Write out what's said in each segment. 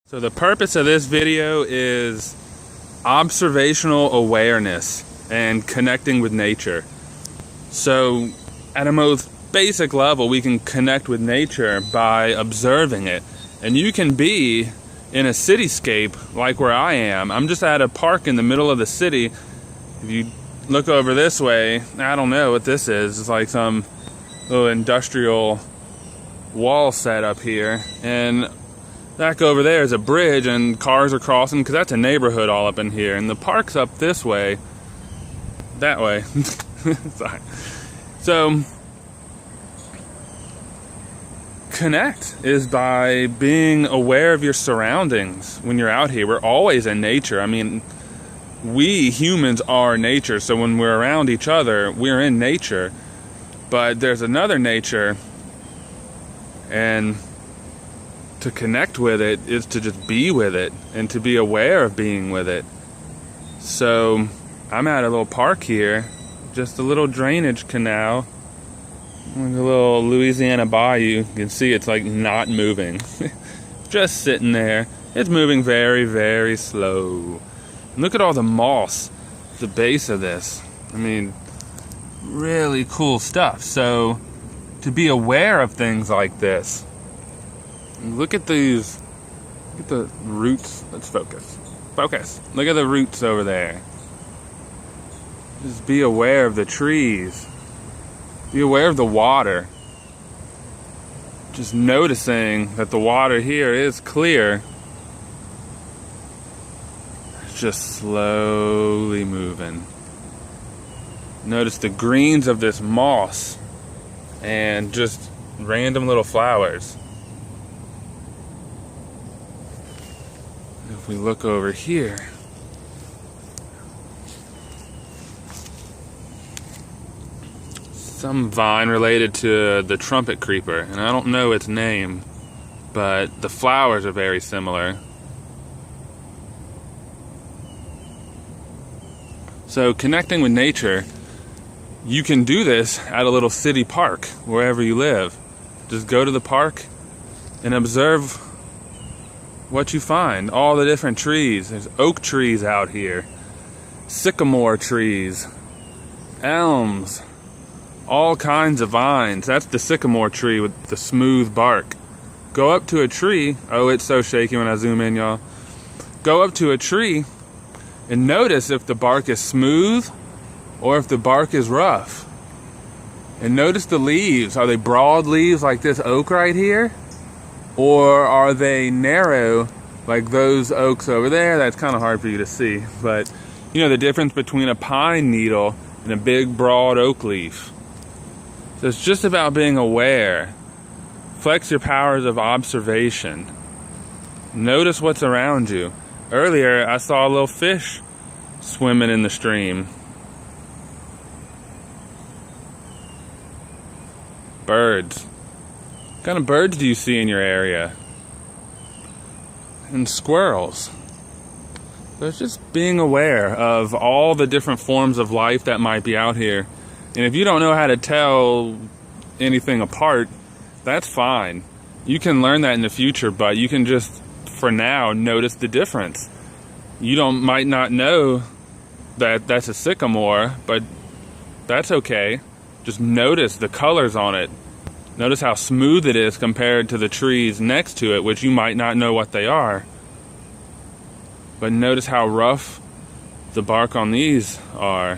So the purpose of this video is observational awareness and connecting with nature. So at a most basic level, we can connect with nature by observing it. And you can be in a cityscape like where I am. I'm just at a park in the middle of the city. If you look over this way, I don't know what this is. It's like some little industrial wall set up here. And back over there is a bridge and cars are crossing because that's a neighborhood all up in here. And the park's up this way. That way. Sorry. So, connect is by being aware of your surroundings when you're out here. We're always in nature. I mean, we humans are nature. So when we're around each other, we're in nature. But there's another nature, and to connect with it is to just be with it and to be aware of being with it. So I'm at a little park here, just a little drainage canal, like a little Louisiana bayou. You can see it's like not moving. Just sitting there. It's moving very, very slow. And look at all the moss at the base of this. I mean, really cool stuff. So to be aware of things like this, look at these, look at the roots. Let's focus. Focus. Look at the roots over there. Just be aware of the trees. Be aware of the water. Just noticing that the water here is clear. It's just slowly moving. Notice the greens of this moss and just random little flowers. If we look over here, some vine related to the trumpet creeper, and I don't know its name, but the flowers are very similar. So connecting with nature, you can do this at a little city park, wherever you live. Just go to the park and observe what you find. All the different trees. There's oak trees out here, sycamore trees, elms, all kinds of vines. That's the sycamore tree with the smooth bark. Go up to a tree. Oh, it's so shaky when I zoom in, y'all. Go up to a tree and notice if the bark is smooth or if the bark is rough. And notice the leaves. Are they broad leaves like this oak right here? Or are they narrow like those oaks over there? That's kind of hard for you to see. But you know the difference between a pine needle and a big broad oak leaf. So it's just about being aware. Flex your powers of observation. Notice what's around you. Earlier I saw a little fish swimming in the stream. Birds. What kind of birds do you see in your area? And squirrels. So it's just being aware of all the different forms of life that might be out here. And if you don't know how to tell anything apart, that's fine. You can learn that in the future, but you can just, for now, notice the difference. You might not know that that's a sycamore, but that's okay. Just notice the colors on it. Notice how smooth it is compared to the trees next to it, which you might not know what they are. But notice how rough the bark on these are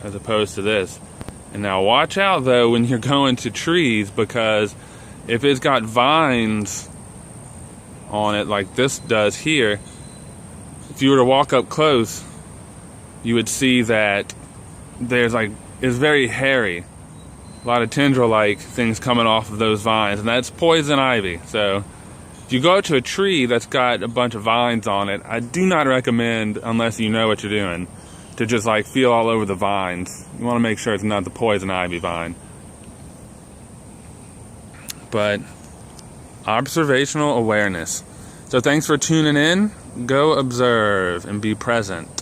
as opposed to this. And now watch out though when you're going to trees, because if it's got vines on it like this does here, if you were to walk up close, you would see that it's very hairy. A lot of tendril-like things coming off of those vines, and that's poison ivy. So if you go to a tree that's got a bunch of vines on it, I do not recommend, unless you know what you're doing, to just like feel all over the vines. You want to make sure it's not the poison ivy vine. But observational awareness. So thanks for tuning in. Go observe and be present.